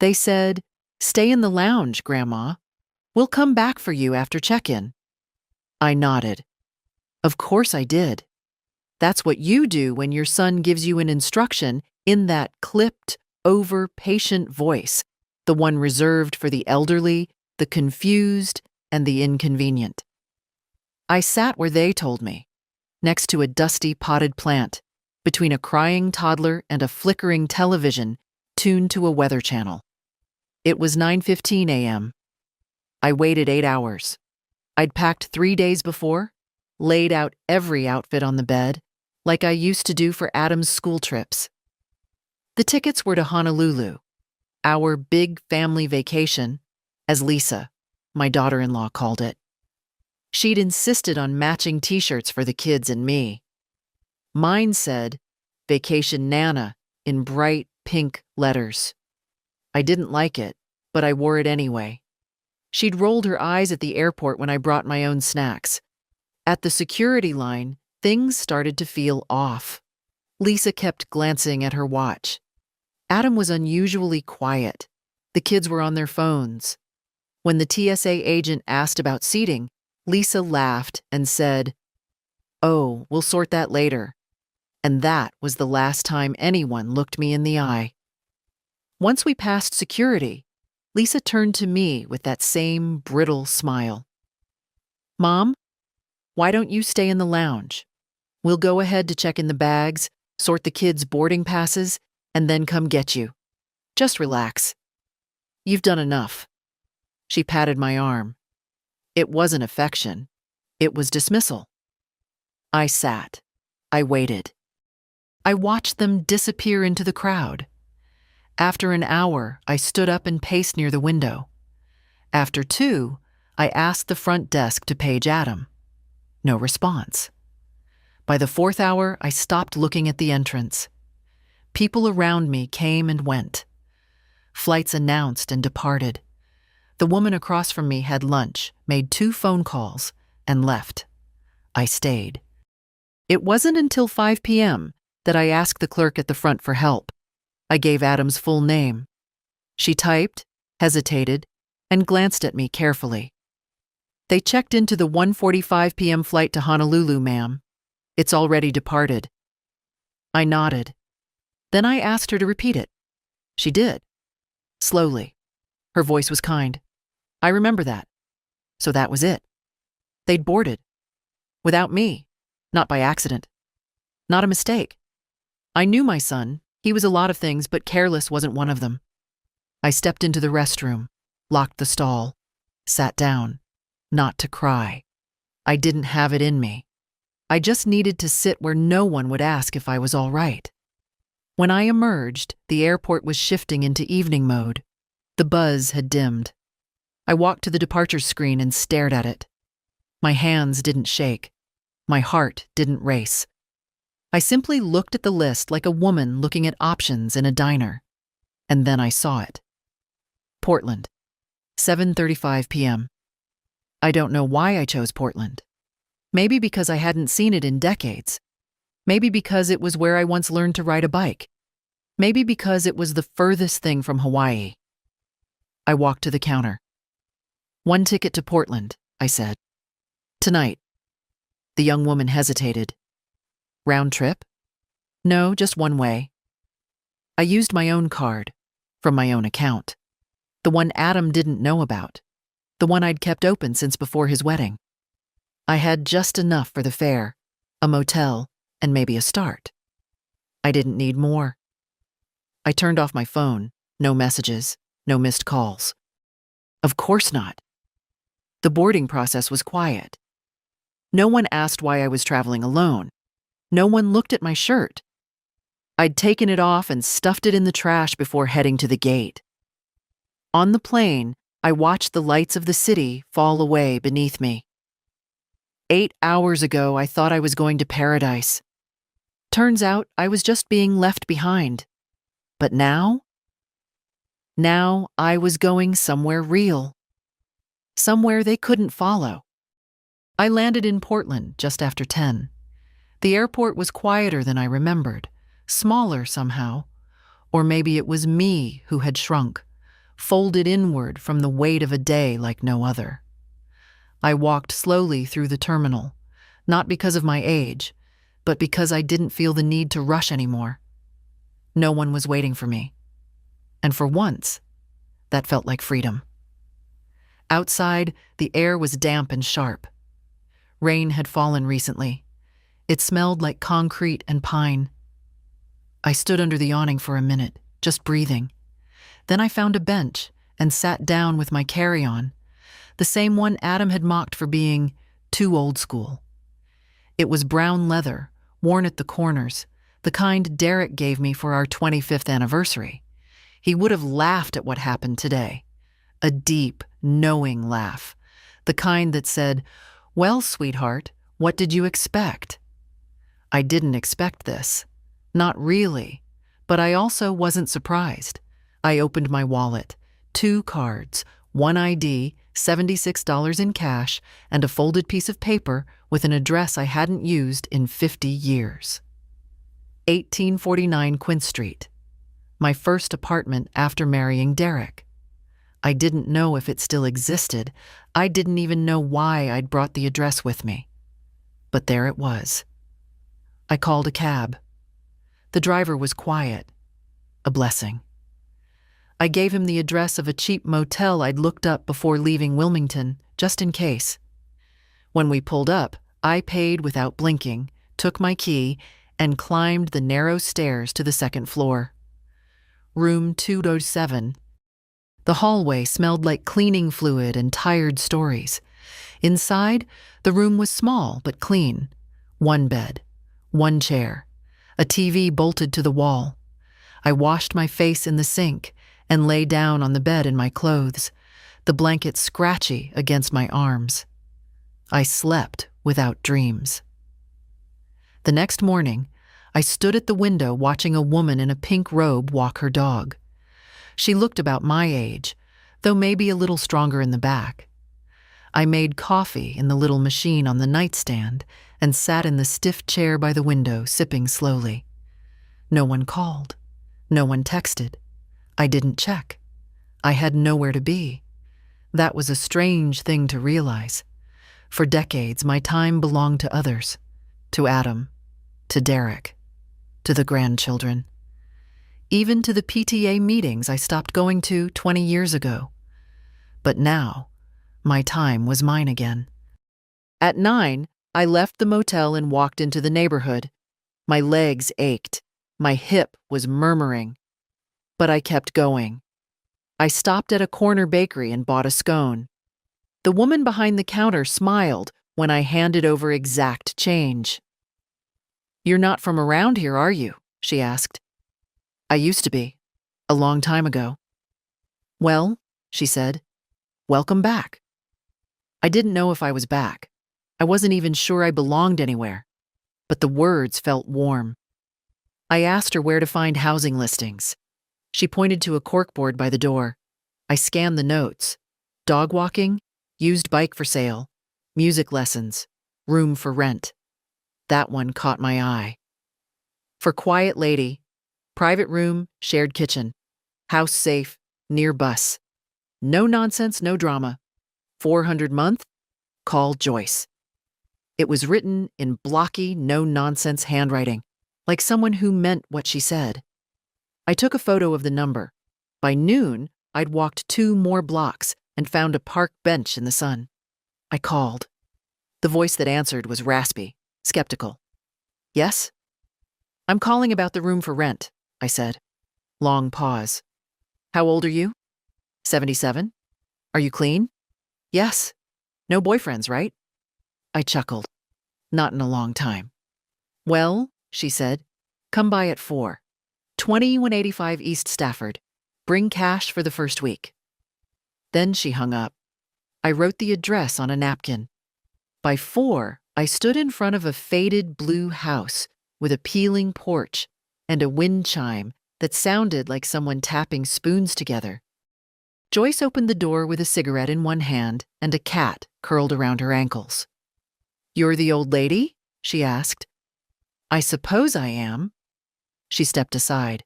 They said, "Stay in the lounge, Grandma. We'll come back for you after check-in." I nodded. Of course I did. That's what you do when your son gives you an instruction in that clipped, over-patient voice, the one reserved for the elderly, the confused, and the inconvenient. I sat where they told me, next to a dusty potted plant, between a crying toddler and a flickering television tuned to a weather channel. It was 9:15 a.m. I waited 8 hours. I'd packed 3 days before, laid out every outfit on the bed, like I used to do for Adam's school trips. The tickets were to Honolulu, our big family vacation, as Lisa, my daughter-in-law, called it. She'd insisted on matching t-shirts for the kids and me. Mine said, "Vacation Nana," in bright pink letters. I didn't like it, but I wore it anyway. She'd rolled her eyes at the airport when I brought my own snacks. At the security line, things started to feel off. Lisa kept glancing at her watch. Adam was unusually quiet. The kids were on their phones. When the TSA agent asked about seating, Lisa laughed and said, "Oh, we'll sort that later." And that was the last time anyone looked me in the eye. Once we passed security, Lisa turned to me with that same brittle smile. "Mom, why don't you stay in the lounge? We'll go ahead to check in the bags, sort the kids' boarding passes, and then come get you. Just relax. You've done enough." She patted my arm. It wasn't affection. It was dismissal. I sat. I waited. I watched them disappear into the crowd. After an hour, I stood up and paced near the window. After 2, I asked the front desk to page Adam. No response. By the 4th hour, I stopped looking at the entrance. People around me came and went. Flights announced and departed. The woman across from me had lunch, made 2 phone calls, and left. I stayed. It wasn't until 5 p.m. that I asked the clerk at the front for help. I gave Adam's full name. She typed, hesitated, and glanced at me carefully. "They checked into the 1:45 p.m. flight to Honolulu, ma'am. It's already departed." I nodded. Then I asked her to repeat it. She did. Slowly. Her voice was kind. I remember that. So that was it. They'd boarded. Without me. Not by accident. Not a mistake. I knew my son. He was a lot of things, but careless wasn't one of them. I stepped into the restroom, locked the stall, sat down. Not to cry. I didn't have it in me. I just needed to sit where no one would ask if I was all right. When I emerged, the airport was shifting into evening mode. The buzz had dimmed. I walked to the departure screen and stared at it. My hands didn't shake. My heart didn't race. I simply looked at the list like a woman looking at options in a diner. And then I saw it. Portland, 7:35 p.m. I don't know why I chose Portland. Maybe because I hadn't seen it in decades. Maybe because it was where I once learned to ride a bike. Maybe because it was the furthest thing from Hawaii. I walked to the counter. "1 ticket to Portland," I said. "Tonight." The young woman hesitated. "Round trip?" "No, just one way." I used my own card, from my own account. The one Adam didn't know about. The one I'd kept open since before his wedding. I had just enough for the fare, a motel, and maybe a start. I didn't need more. I turned off my phone. No messages, no missed calls. Of course not. The boarding process was quiet. No one asked why I was traveling alone. No one looked at my shirt. I'd taken it off and stuffed it in the trash before heading to the gate. On the plane, I watched the lights of the city fall away beneath me. 8 hours ago, I thought I was going to paradise. Turns out I was just being left behind. But now? Now I was going somewhere real. Somewhere they couldn't follow. I landed in Portland just after 10. The airport was quieter than I remembered, smaller somehow. Or maybe it was me who had shrunk, folded inward from the weight of a day like no other. I walked slowly through the terminal, not because of my age, but because I didn't feel the need to rush anymore. No one was waiting for me. And for once, that felt like freedom. Outside, the air was damp and sharp. Rain had fallen recently. It smelled like concrete and pine. I stood under the awning for a minute, just breathing. Then I found a bench and sat down with my carry-on, the same one Adam had mocked for being too old school. It was brown leather, worn at the corners, the kind Derek gave me for our 25th anniversary. He would have laughed at what happened today. A deep, knowing laugh, the kind that said, "Well, sweetheart, what did you expect?" I didn't expect this. Not really, but I also wasn't surprised. I opened my wallet, 2 cards, 1 ID, $76 in cash, and a folded piece of paper with an address I hadn't used in 50 years. 1849 Quince Street. My first apartment after marrying Derek. I didn't know if it still existed. I didn't even know why I'd brought the address with me. But there it was. I called a cab. The driver was quiet. A blessing. I gave him the address of a cheap motel I'd looked up before leaving Wilmington, just in case. When we pulled up, I paid without blinking, took my key, and climbed the narrow stairs to the second floor. Room 207. The hallway smelled like cleaning fluid and tired stories. Inside, the room was small but clean. 1 bed, 1 chair, a TV bolted to the wall. I washed my face in the sink and lay down on the bed in my clothes, the blanket scratchy against my arms. I slept without dreams. The next morning, I stood at the window watching a woman in a pink robe walk her dog. She looked about my age, though maybe a little stronger in the back. I made coffee in the little machine on the nightstand and sat in the stiff chair by the window, sipping slowly. No one called. No one texted. I didn't check. I had nowhere to be. That was a strange thing to realize. For decades, my time belonged to others. To Adam. To Derek. To the grandchildren. Even to the PTA meetings I stopped going to 20 years ago. But now, my time was mine again. At 9, I left the motel and walked into the neighborhood. My legs ached. My hip was murmuring. But I kept going. I stopped at a corner bakery and bought a scone. The woman behind the counter smiled when I handed over exact change. "You're not from around here, are you?" she asked. "I used to be, a long time ago." "Well," she said, "welcome back." I didn't know if I was back. I wasn't even sure I belonged anywhere. But the words felt warm. I asked her where to find housing listings. She pointed to a corkboard by the door. I scanned the notes. Dog walking, used bike for sale, music lessons, room for rent. That one caught my eye. For quiet lady, private room, shared kitchen, house safe, near bus. No nonsense, no drama. 400 month, call Joyce. It was written in blocky, no-nonsense handwriting, like someone who meant what she said. I took a photo of the number. By noon, I'd walked 2 more blocks and found a park bench in the sun. I called. The voice that answered was raspy, skeptical. "Yes?" "I'm calling about the room for rent," I said. Long pause. "How old are you?" 77. "Are you clean?" "Yes." "No boyfriends, right?" I chuckled. Not in a long time. "Well," she said, "come by at 4. 2185 East Stafford. Bring cash for the first week." Then she hung up. I wrote the address on a napkin. By 4, I stood in front of a faded blue house with a peeling porch and a wind chime that sounded like someone tapping spoons together. Joyce opened the door with a cigarette in one hand and a cat curled around her ankles. "You're the old lady?" she asked. "I suppose I am." She stepped aside.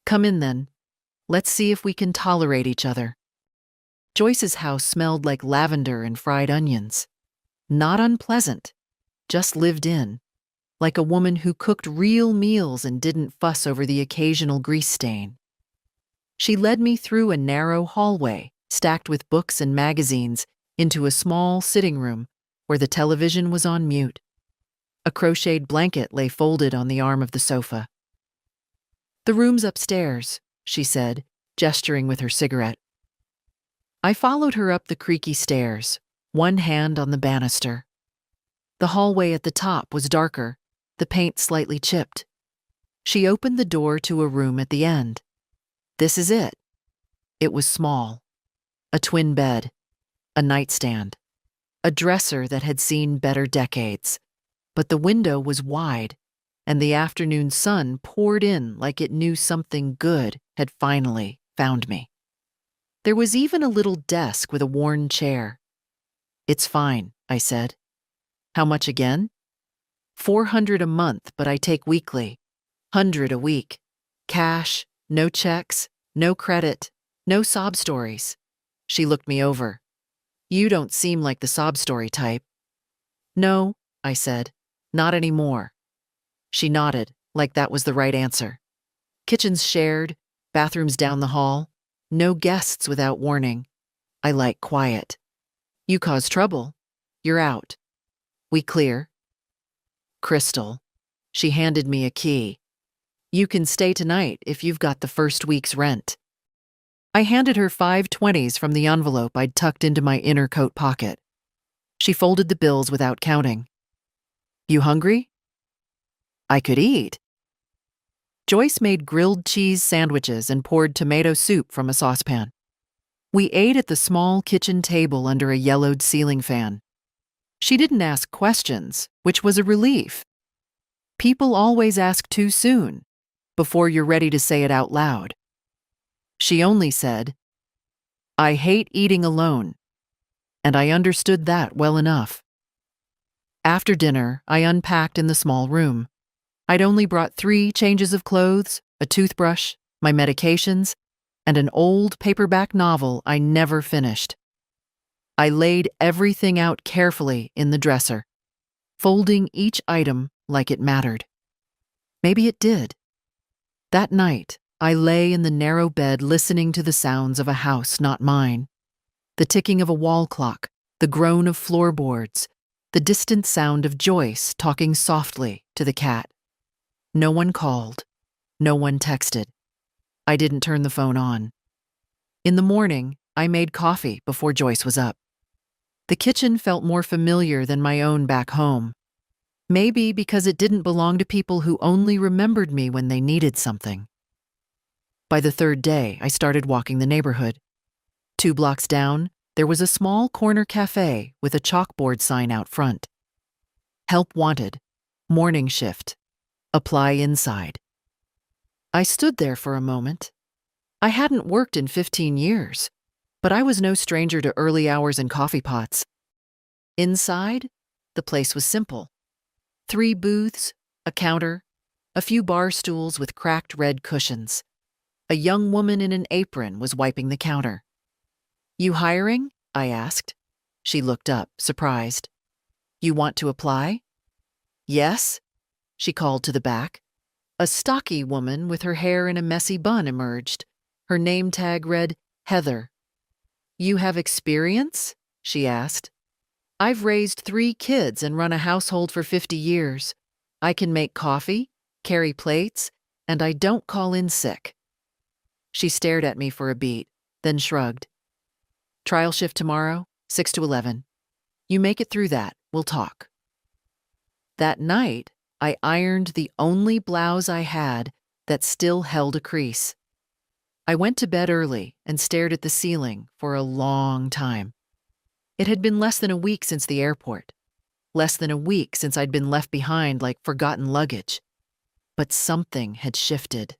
"Come in then. Let's see if we can tolerate each other. Joyce's house smelled like lavender and fried onions. Not unpleasant, just lived in, like a woman who cooked real meals and didn't fuss over the occasional grease stain. She led me through a narrow hallway, stacked with books and magazines, into a small sitting room where the television was on mute. A crocheted blanket lay folded on the arm of the sofa. "The room's upstairs," she said, gesturing with her cigarette. I followed her up the creaky stairs, one hand on the banister. The hallway at the top was darker, the paint slightly chipped. She opened the door to a room at the end. This is it. It was small. A twin bed, a nightstand, a dresser that had seen better decades. But the window was wide, and the afternoon sun poured in like it knew something good had finally found me. There was even a little desk with a worn chair. "It's fine," I said. "How much again?" "400 a month, but I take weekly. 100 a week. Cash, no checks, no credit, no sob stories." She looked me over. "You don't seem like the sob story type." "No," I said, "not anymore." She nodded, like that was the right answer. Kitchens shared, bathrooms down the hall. No guests without warning. I like quiet. "You cause trouble. You're out." "We clear." "Crystal." She handed me a key. "You can stay tonight if you've got the first week's rent." I handed her 5 20s from the envelope I'd tucked into my inner coat pocket. She folded the bills without counting. "You hungry?" I could eat. Joyce made grilled cheese sandwiches and poured tomato soup from a saucepan. We ate at the small kitchen table under a yellowed ceiling fan. She didn't ask questions, which was a relief. People always ask too soon, before you're ready to say it out loud. She only said, "I hate eating alone," and I understood that well enough. After dinner, I unpacked in the small room. I'd only brought 3 changes of clothes, a toothbrush, my medications, and an old paperback novel I never finished. I laid everything out carefully in the dresser, folding each item like it mattered. Maybe it did. That night, I lay in the narrow bed listening to the sounds of a house not mine. The ticking of a wall clock, the groan of floorboards, the distant sound of Joyce talking softly to the cat. No one called. No one texted. I didn't turn the phone on. In the morning, I made coffee before Joyce was up. The kitchen felt more familiar than my own back home. Maybe because it didn't belong to people who only remembered me when they needed something. By the 3rd day, I started walking the neighborhood. 2 blocks down, there was a small corner cafe with a chalkboard sign out front. "Help wanted. Morning shift. Apply inside." I stood there for a moment. I hadn't worked in 15 years, but I was no stranger to early hours and coffee pots. Inside, the place was simple. 3 booths, a counter, a few bar stools with cracked red cushions. A young woman in an apron was wiping the counter. "You hiring?" I asked. She looked up, surprised. "You want to apply?" "Yes," she called to the back. A stocky woman with her hair in a messy bun emerged. Her name tag read, Heather. "You have experience?" she asked. "I've raised 3 kids and run a household for 50 years. I can make coffee, carry plates, and I don't call in sick." She stared at me for a beat, then shrugged. "Trial shift tomorrow, 6 to 11. You make it through that, we'll talk." That night, I ironed the only blouse I had that still held a crease. I went to bed early and stared at the ceiling for a long time. It had been less than a week since the airport. Less than a week since I'd been left behind like forgotten luggage. But something had shifted.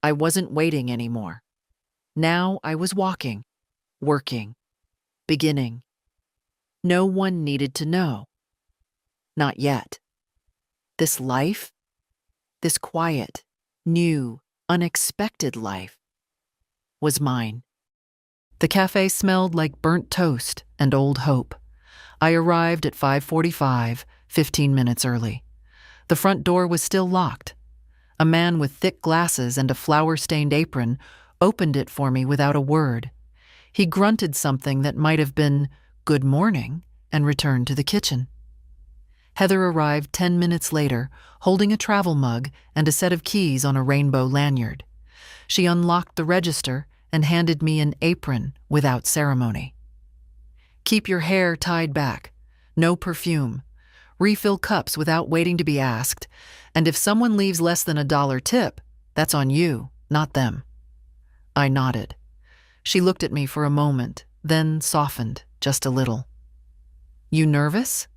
I wasn't waiting anymore. Now I was walking, working, beginning. No one needed to know. Not yet. This life, this quiet, new, unexpected life, was mine. The cafe smelled like burnt toast and old hope. I arrived at 5:45, 15 minutes early. The front door was still locked. A man with thick glasses and a flour-stained apron opened it for me without a word. He grunted something that might have been, "Good morning," and returned to the kitchen. Heather arrived 10 minutes later, holding a travel mug and a set of keys on a rainbow lanyard. She unlocked the register and handed me an apron without ceremony. "Keep your hair tied back. No perfume. Refill cups without waiting to be asked. And if someone leaves less than $1 tip, that's on you, not them." I nodded. She looked at me for a moment, then softened just a little. "You nervous?"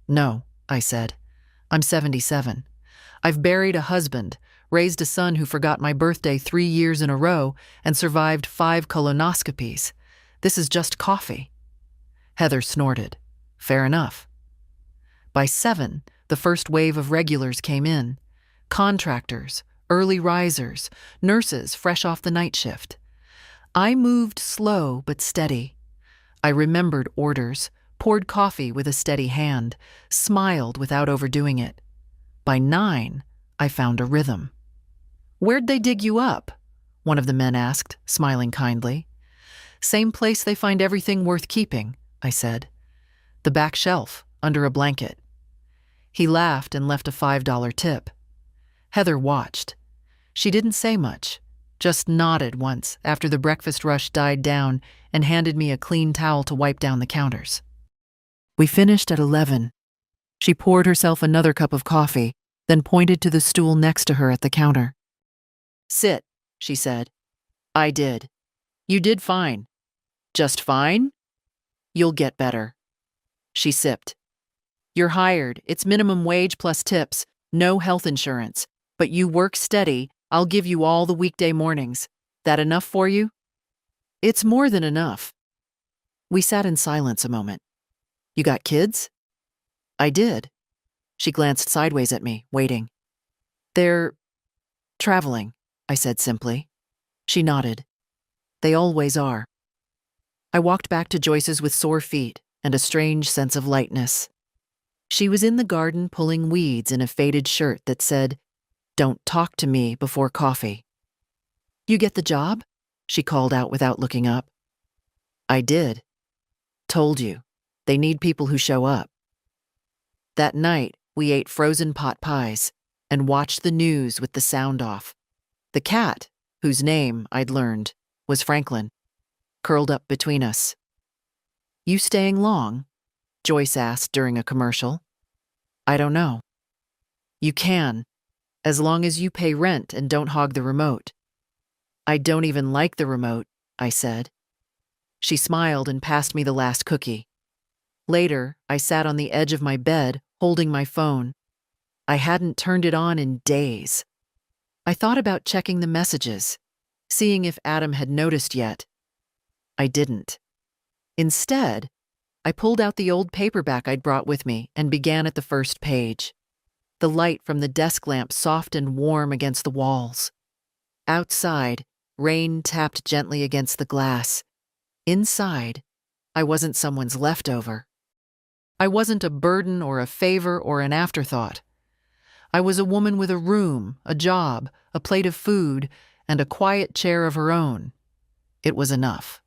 "No," I said. "I'm 77. I've buried a husband, raised a son who forgot my birthday 3 years in a row, and survived 5 colonoscopies. This is just coffee." Heather snorted. "Fair enough." By 7, the first wave of regulars came in. Contractors, early risers, nurses fresh off the night shift. I moved slow but steady. I remembered orders, poured coffee with a steady hand, smiled without overdoing it. By 9, I found a rhythm. "Where'd they dig you up?" one of the men asked, smiling kindly. "Same place they find everything worth keeping," I said. "The back shelf, under a blanket." He laughed and left a $5 tip. Heather watched. She didn't say much, just nodded once after the breakfast rush died down and handed me a clean towel to wipe down the counters. We finished at 11. She poured herself another cup of coffee, then pointed to the stool next to her at the counter. "Sit," she said. I did. "You did fine." "Just fine?" "You'll get better." She sipped. "You're hired. It's minimum wage plus tips, no health insurance. But you work steady. I'll give you all the weekday mornings. That enough for you?" "It's more than enough." We sat in silence a moment. "You got kids?" I did. She glanced sideways at me, waiting. "They're traveling," I said simply. She nodded. "They always are." I walked back to Joyce's with sore feet and a strange sense of lightness. She was in the garden pulling weeds in a faded shirt that said, "Don't talk to me before coffee." "You get the job?" she called out without looking up. I did. "Told you. They need people who show up." That night, we ate frozen pot pies and watched the news with the sound off. The cat, whose name, I'd learned, was Franklin, curled up between us. "You staying long?" Joyce asked during a commercial. "I don't know." "You can, as long as you pay rent and don't hog the remote." "I don't even like the remote," I said. She smiled and passed me the last cookie. Later, I sat on the edge of my bed, holding my phone. I hadn't turned it on in days. I thought about checking the messages, seeing if Adam had noticed yet. I didn't. Instead, I pulled out the old paperback I'd brought with me and began at the first page. The light from the desk lamp soft and warm against the walls. Outside, rain tapped gently against the glass. Inside, I wasn't someone's leftover. I wasn't a burden or a favor or an afterthought. I was a woman with a room, a job, a plate of food, and a quiet chair of her own. It was enough.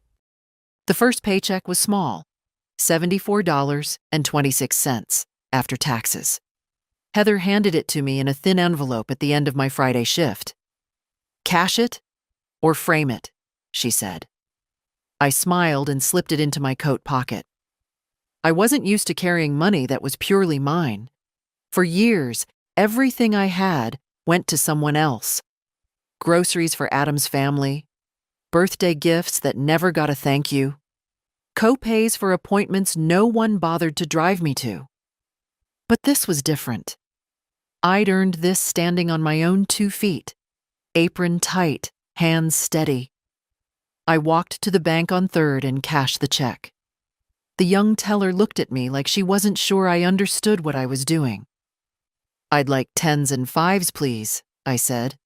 The first paycheck was small, $74.26 after taxes. Heather handed it to me in a thin envelope at the end of my Friday shift. "Cash it or frame it," she said. I smiled and slipped it into my coat pocket. I wasn't used to carrying money that was purely mine. For years, everything I had went to someone else. Groceries for Adam's family, birthday gifts that never got a thank you, co-pays for appointments no one bothered to drive me to. But this was different. I'd earned this standing on my own 2 feet, apron tight, hands steady. I walked to the bank on 3rd and cashed the check. The young teller looked at me like she wasn't sure I understood what I was doing. "I'd like 10s and 5s, please," I said.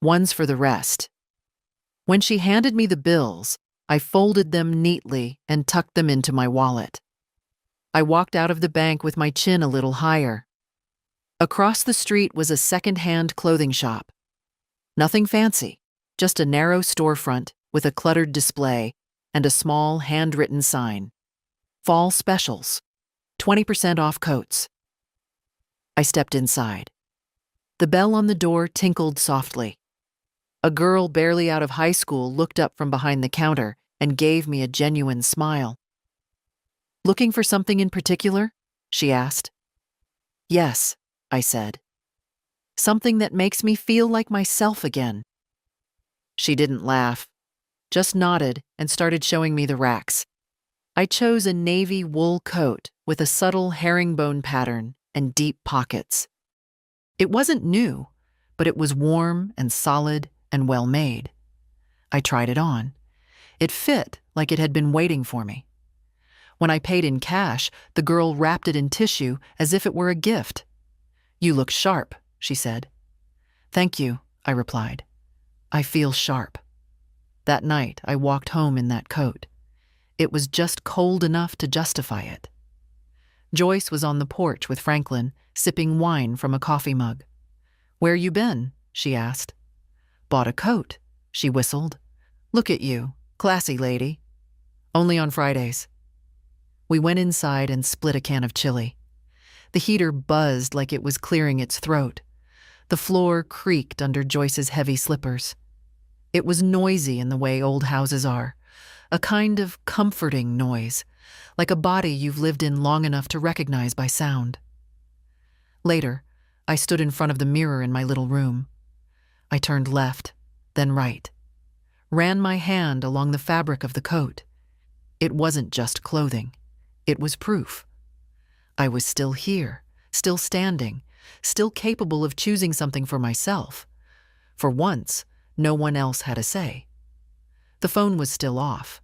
"1's for the rest." When she handed me the bills, I folded them neatly and tucked them into my wallet. I walked out of the bank with my chin a little higher. Across the street was a second-hand clothing shop. Nothing fancy, just a narrow storefront with a cluttered display and a small handwritten sign. Fall specials, 20% off coats. I stepped inside. The bell on the door tinkled softly. A girl barely out of high school looked up from behind the counter and gave me a genuine smile. "Looking for something in particular?" she asked. "Yes," I said. "Something that makes me feel like myself again." She didn't laugh, just nodded and started showing me the racks. I chose a navy wool coat with a subtle herringbone pattern and deep pockets. It wasn't new, but it was warm and solid and well made. I tried it on. It fit like it had been waiting for me. When I paid in cash, the girl wrapped it in tissue as if it were a gift. "You look sharp," she said. "Thank you," I replied. "I feel sharp." That night, I walked home in that coat. It was just cold enough to justify it. Joyce was on the porch with Franklin, sipping wine from a coffee mug. "Where you been?" she asked. "Bought a coat," she whistled. "Look at you, classy lady." "Only on Fridays." We went inside and split a can of chili. The heater buzzed like it was clearing its throat. The floor creaked under Joyce's heavy slippers. It was noisy in the way old houses are, a kind of comforting noise, like a body you've lived in long enough to recognize by sound. Later, I stood in front of the mirror in my little room. I turned left, then right, ran my hand along the fabric of the coat. It wasn't just clothing. It was proof. I was still here, still standing, still capable of choosing something for myself. For once, no one else had a say. The phone was still off.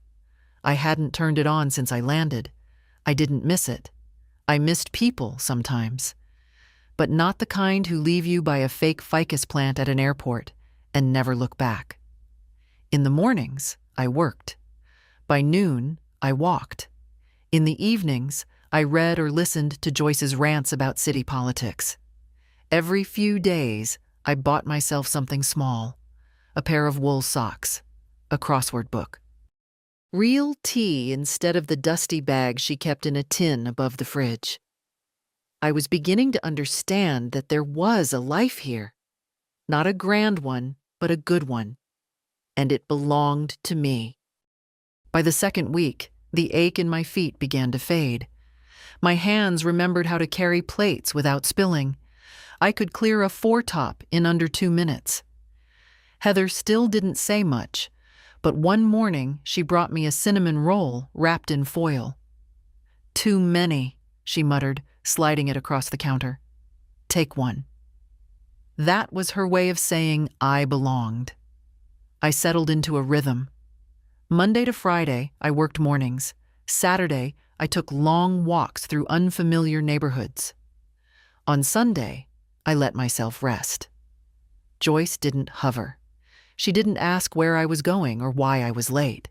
I hadn't turned it on since I landed. I didn't miss it. I missed people sometimes, but not the kind who leave you by a fake ficus plant at an airport and never look back. In the mornings, I worked. By noon, I walked. In the evenings, I read or listened to Joyce's rants about city politics. Every few days, I bought myself something small, a pair of wool socks, a crossword book. Real tea instead of the dusty bag she kept in a tin above the fridge. I was beginning to understand that there was a life here. Not a grand one, but a good one. And it belonged to me. By the second week, the ache in my feet began to fade. My hands remembered how to carry plates without spilling. I could clear a four-top in under 2 minutes. Heather still didn't say much, but one morning she brought me a cinnamon roll wrapped in foil. "Too many," she muttered, sliding it across the counter. "Take one." That was her way of saying I belonged. I settled into a rhythm. Monday to Friday, I worked mornings. Saturday, I took long walks through unfamiliar neighborhoods. On Sunday, I let myself rest. Joyce didn't hover. She didn't ask where I was going or why I was late.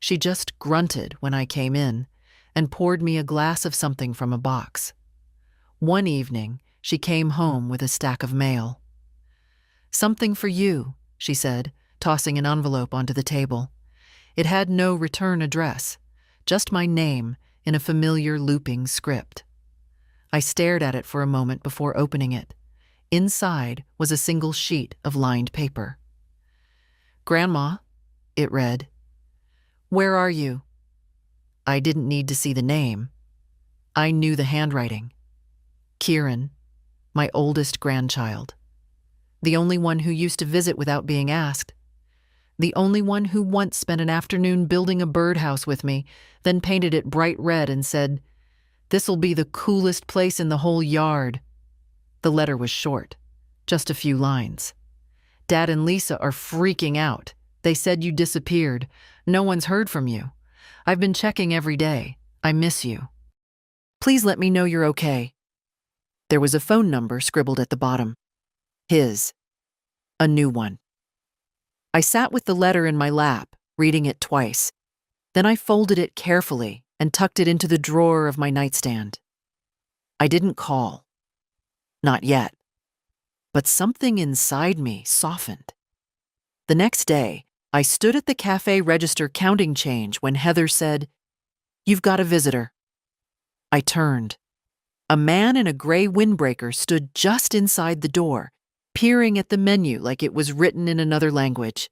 She just grunted when I came in and poured me a glass of something from a box. One evening, she came home with a stack of mail. "Something for you," she said, tossing an envelope onto the table. It had no return address, just my name in a familiar looping script. I stared at it for a moment before opening it. Inside was a single sheet of lined paper. "Grandma," it read. "Where are you?" I didn't need to see the name. I knew the handwriting. Kieran, my oldest grandchild. The only one who used to visit without being asked. The only one who once spent an afternoon building a birdhouse with me, then painted it bright red and said, "This'll be the coolest place in the whole yard." The letter was short, just a few lines. "Dad and Lisa are freaking out. They said you disappeared. No one's heard from you. I've been checking every day. I miss you. Please let me know you're okay." There was a phone number scribbled at the bottom. His. A new one. I sat with the letter in my lap, reading it twice. Then I folded it carefully and tucked it into the drawer of my nightstand. I didn't call. Not yet. But something inside me softened. The next day, I stood at the cafe register counting change when Heather said, "You've got a visitor." I turned. A man in a gray windbreaker stood just inside the door, peering at the menu like it was written in another language.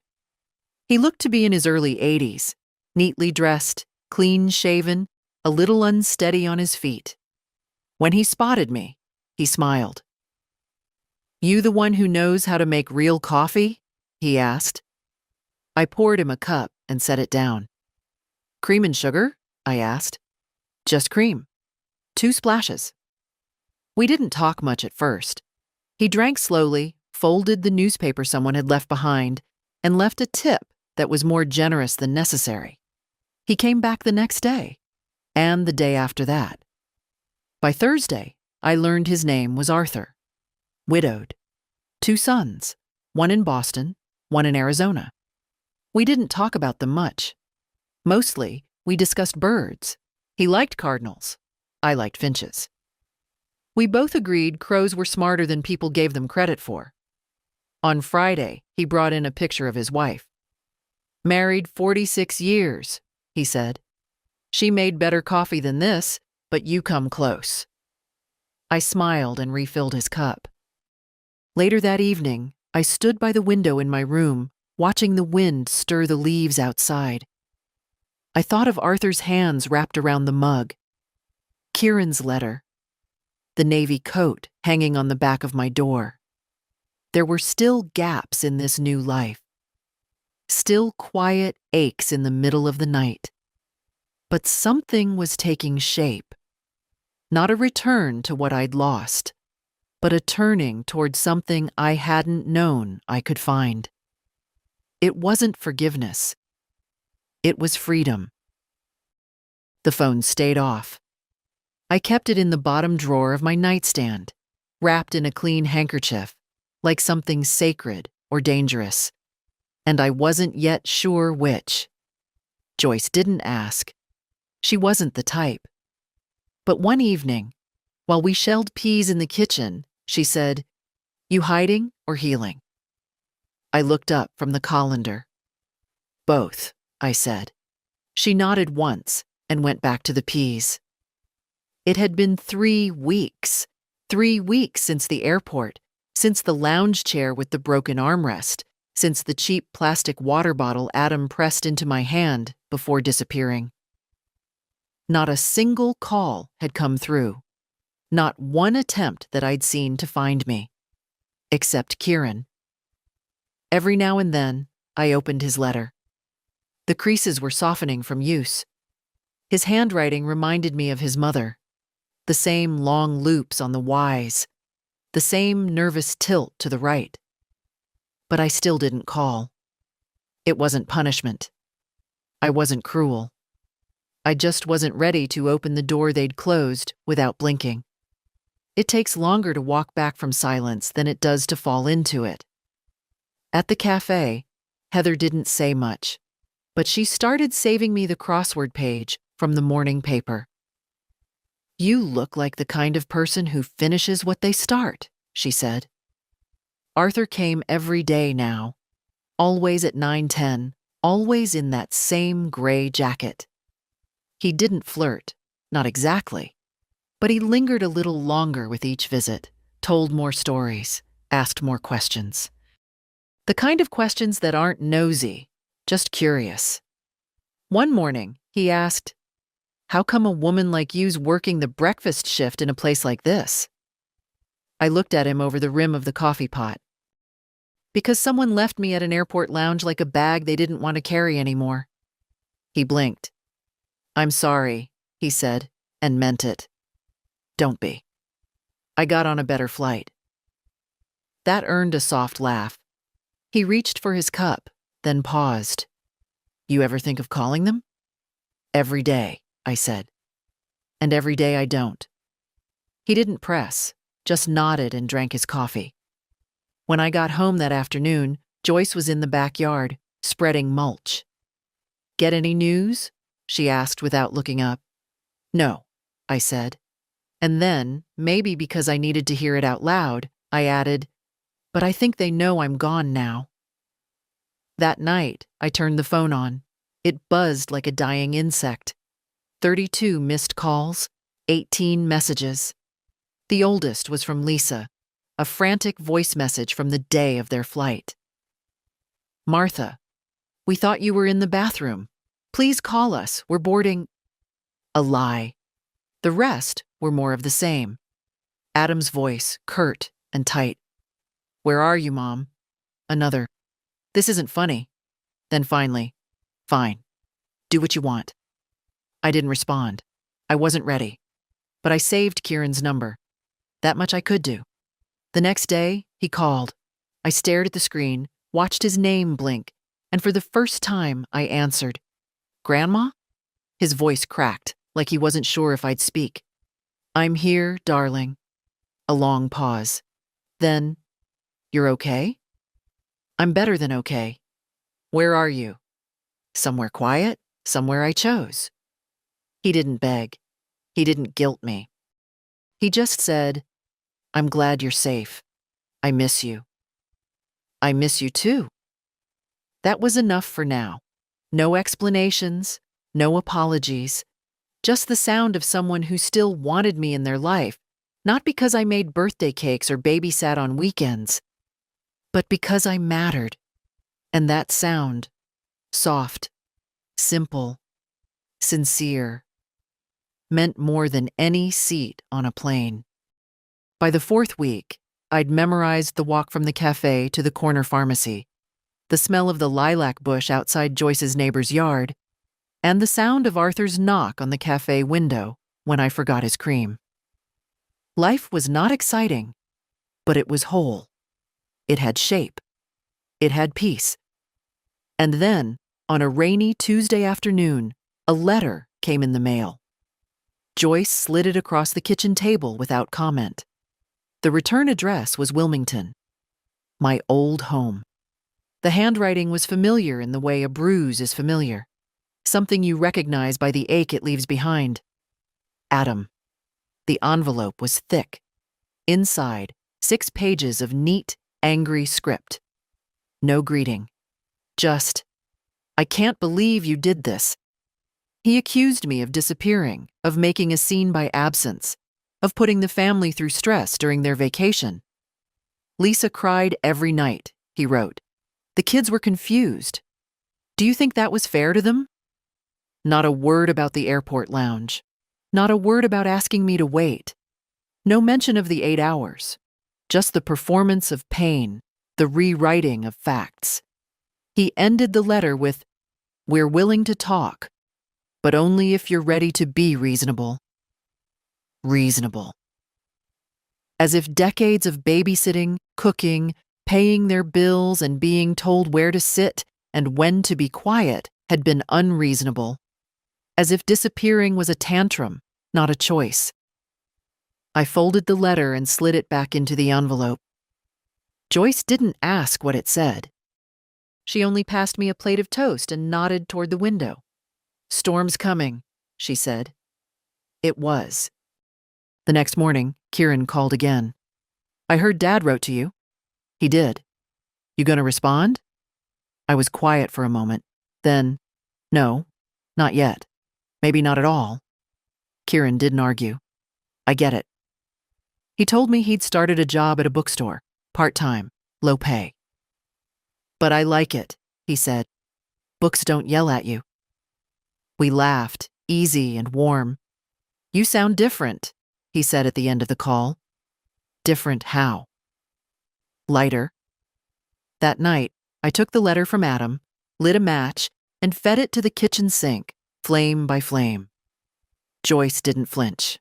He looked to be in his early 80s, neatly dressed, clean-shaven, a little unsteady on his feet. When he spotted me, he smiled. "You the one who knows how to make real coffee?" he asked. I poured him a cup and set it down. "Cream and sugar?" I asked. "Just cream. 2 splashes." We didn't talk much at first. He drank slowly, folded the newspaper someone had left behind, and left a tip that was more generous than necessary. He came back the next day, and the day after that. By Thursday, I learned his name was Arthur. Widowed. 2 sons, one in Boston, one in Arizona. We didn't talk about them much. Mostly, we discussed birds. He liked cardinals. I liked finches. We both agreed crows were smarter than people gave them credit for. On Friday, he brought in a picture of his wife. "Married 46 years, he said. "She made better coffee than this, but you come close." I smiled and refilled his cup. Later that evening, I stood by the window in my room, watching the wind stir the leaves outside. I thought of Arthur's hands wrapped around the mug, Kieran's letter, the navy coat hanging on the back of my door. There were still gaps in this new life, still quiet aches in the middle of the night. But something was taking shape. Not a return to what I'd lost, but a turning toward something I hadn't known I could find. It wasn't forgiveness. It was freedom. The phone stayed off. I kept it in the bottom drawer of my nightstand, wrapped in a clean handkerchief, like something sacred or dangerous. And I wasn't yet sure which. Joyce didn't ask. She wasn't the type. But one evening, while we shelled peas in the kitchen, she said, "You hiding or healing?" I looked up from the colander. "Both," I said. She nodded once and went back to the peas. It had been 3 weeks. 3 weeks since the airport, since the lounge chair with the broken armrest, since the cheap plastic water bottle Adam pressed into my hand before disappearing. Not a single call had come through. Not one attempt that I'd seen to find me. Except Kieran. Every now and then, I opened his letter. The creases were softening from use. His handwriting reminded me of his mother. The same long loops on the Y's. The same nervous tilt to the right. But I still didn't call. It wasn't punishment. I wasn't cruel. I just wasn't ready to open the door they'd closed without blinking. It takes longer to walk back from silence than it does to fall into it. At the cafe, Heather didn't say much, but she started saving me the crossword page from the morning paper. "You look like the kind of person who finishes what they start," she said. Arthur came every day now, always at 9:10, always in that same gray jacket. He didn't flirt, not exactly, but he lingered a little longer with each visit, told more stories, asked more questions. The kind of questions that aren't nosy, just curious. One morning, he asked, "How come a woman like you's working the breakfast shift in a place like this?" I looked at him over the rim of the coffee pot. "Because someone left me at an airport lounge like a bag they didn't want to carry anymore." He blinked. "I'm sorry," he said, and meant it. "Don't be. I got on a better flight." That earned a soft laugh. He reached for his cup, then paused. "You ever think of calling them?" "Every day," I said. "And every day I don't." He didn't press, just nodded and drank his coffee. When I got home that afternoon, Joyce was in the backyard, spreading mulch. "Get any news?" she asked without looking up. "No," I said. And then, maybe because I needed to hear it out loud, I added, "But I think they know I'm gone now." That night, I turned the phone on. It buzzed like a dying insect. 32 missed calls, 18 messages. The oldest was from Lisa, a frantic voice message from the day of their flight. "Martha, we thought you were in the bathroom. Please call us, we're boarding." A lie. The rest were more of the same. Adam's voice, curt and tight. "Where are you, Mom?" Another. "This isn't funny." Then finally, "Fine. Do what you want." I didn't respond. I wasn't ready. But I saved Kieran's number. That much I could do. The next day, he called. I stared at the screen, watched his name blink, and for the first time, I answered. "Grandma?" His voice cracked, like he wasn't sure if I'd speak. "I'm here, darling." A long pause. Then, "You're okay?" "I'm better than okay." "Where are you?" "Somewhere quiet, somewhere I chose." He didn't beg. He didn't guilt me. He just said, "I'm glad you're safe. I miss you." "I miss you too." That was enough for now. No explanations, no apologies, just the sound of someone who still wanted me in their life, not because I made birthday cakes or babysat on weekends, but because I mattered. And that sound, soft, simple, sincere, meant more than any seat on a plane. By the 4th week, I'd memorized the walk from the cafe to the corner pharmacy, the smell of the lilac bush outside Joyce's neighbor's yard, and the sound of Arthur's knock on the cafe window when I forgot his cream. Life was not exciting, but it was whole. It had shape. It had peace. And then, on a rainy Tuesday afternoon, a letter came in the mail. Joyce slid it across the kitchen table without comment. The return address was Wilmington, my old home. The handwriting was familiar in the way a bruise is familiar, something you recognize by the ache it leaves behind. Adam. The envelope was thick. Inside, 6 pages of neat, angry script. No greeting. Just, "I can't believe you did this." He accused me of disappearing, of making a scene by absence, of putting the family through stress during their vacation. "Lisa cried every night," he wrote. "The kids were confused. Do you think that was fair to them?" Not a word about the airport lounge. Not a word about asking me to wait. No mention of the 8 hours. Just the performance of pain, the rewriting of facts. He ended the letter with, "We're willing to talk, but only if you're ready to be reasonable." Reasonable. As if decades of babysitting, cooking, paying their bills, and being told where to sit and when to be quiet had been unreasonable. As if disappearing was a tantrum, not a choice. I folded the letter and slid it back into the envelope. Joyce didn't ask what it said. She only passed me a plate of toast and nodded toward the window. "Storm's coming," she said. It was. The next morning, Kieran called again. "I heard Dad wrote to you." He did. "You gonna respond?" I was quiet for a moment. Then, "No, not yet. Maybe not at all." Kieran didn't argue. "I get it." He told me he'd started a job at a bookstore, part-time, low pay. "But I like it," he said. "Books don't yell at you." We laughed, easy and warm. "You sound different," he said at the end of the call. Different how? Lighter. That night, I took the letter from Adam, lit a match, and fed it to the kitchen sink, flame by flame. Joyce didn't flinch.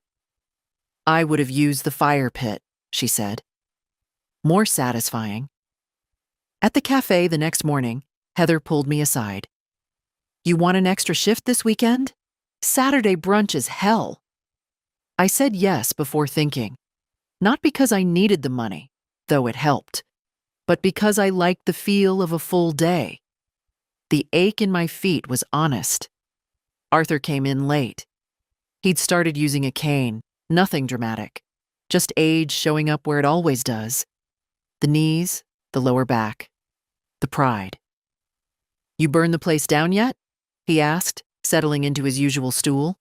"I would have used the fire pit," she said. More satisfying. At the cafe the next morning, Heather pulled me aside. "You want an extra shift this weekend? Saturday brunch is hell." I said yes before thinking. Not because I needed the money, though it helped, but because I liked the feel of a full day. The ache in my feet was honest. Arthur came in late. He'd started using a cane, nothing dramatic, just age showing up where it always does. The knees, the lower back, the pride. "You burned the place down yet?" he asked, settling into his usual stool.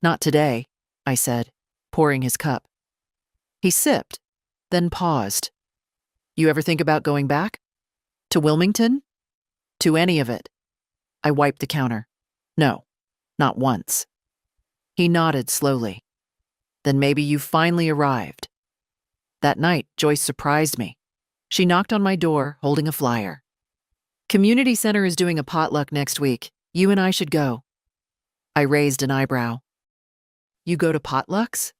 "Not today," I said, pouring his cup. He sipped, then paused. "You ever think about going back? To Wilmington? To any of it?" I wiped the counter. "No, not once." He nodded slowly. "Then maybe you finally arrived." That night, Joyce surprised me. She knocked on my door, holding a flyer. "Community Center is doing a potluck next week. You and I should go." I raised an eyebrow. "You go to potlucks?"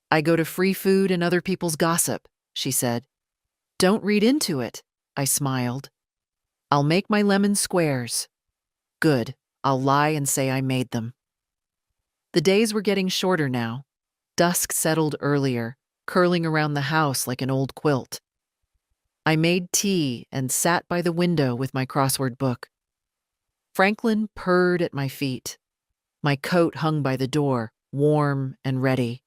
"I go to free food and other people's gossip," she said. "Don't read into it," I smiled. "I'll make my lemon squares." "Good. I'll lie and say I made them." The days were getting shorter now. Dusk settled earlier, curling around the house like an old quilt. I made tea and sat by the window with my crossword book. Franklin purred at my feet. My coat hung by the door, warm and ready.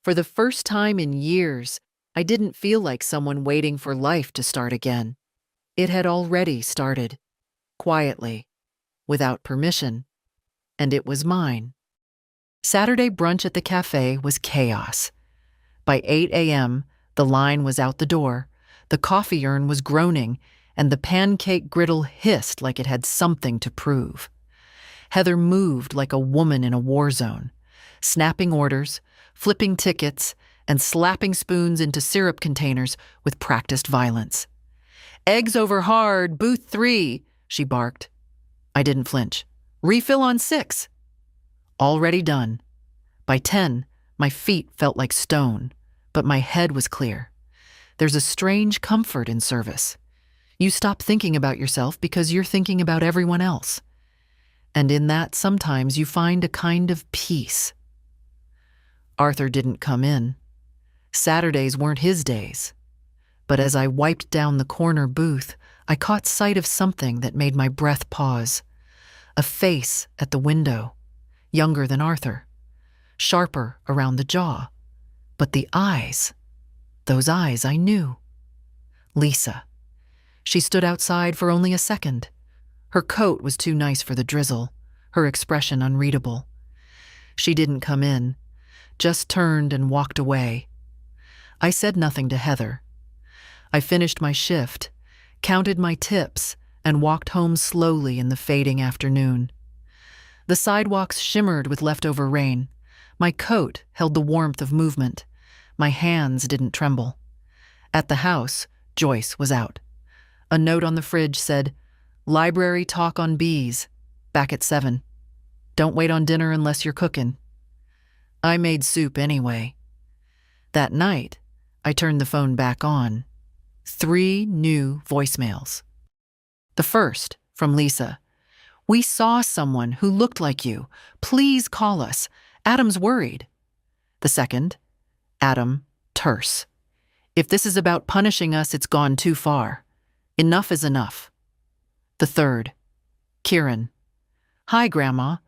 For the first time in years, I didn't feel like someone waiting for life to start again. It had already started, quietly, without permission, and it was mine. Saturday brunch at the cafe was chaos. By 8 a.m., the line was out the door, the coffee urn was groaning, and the pancake griddle hissed like it had something to prove. Heather moved like a woman in a war zone, snapping orders, flipping tickets, and slapping spoons into syrup containers with practiced violence. "Eggs over hard, booth 3, she barked. I didn't flinch. "Refill on 6. Already done. By 10, my feet felt like stone, but my head was clear. There's a strange comfort in service. You stop thinking about yourself because you're thinking about everyone else. And in that, sometimes you find a kind of peace. Arthur didn't come in. Saturdays weren't his days. But as I wiped down the corner booth, I caught sight of something that made my breath pause. A face at the window, younger than Arthur, sharper around the jaw. But the eyes, those eyes I knew. Lisa. She stood outside for only a second. Her coat was too nice for the drizzle, her expression unreadable. She didn't come in, just turned and walked away. I said nothing to Heather. I finished my shift, counted my tips, and walked home slowly in the fading afternoon. The sidewalks shimmered with leftover rain. My coat held the warmth of movement. My hands didn't tremble. At the house, Joyce was out. A note on the fridge said, "Library talk on bees, back at 7. Don't wait on dinner unless you're cooking." I made soup anyway. That night, I turned the phone back on. 3 new voicemails. The first, from Lisa. "We saw someone who looked like you. Please call us. Adam's worried." The second, Adam, terse. "If this is about punishing us, it's gone too far. Enough is enough." The third, Kieran. "Hi, Grandma.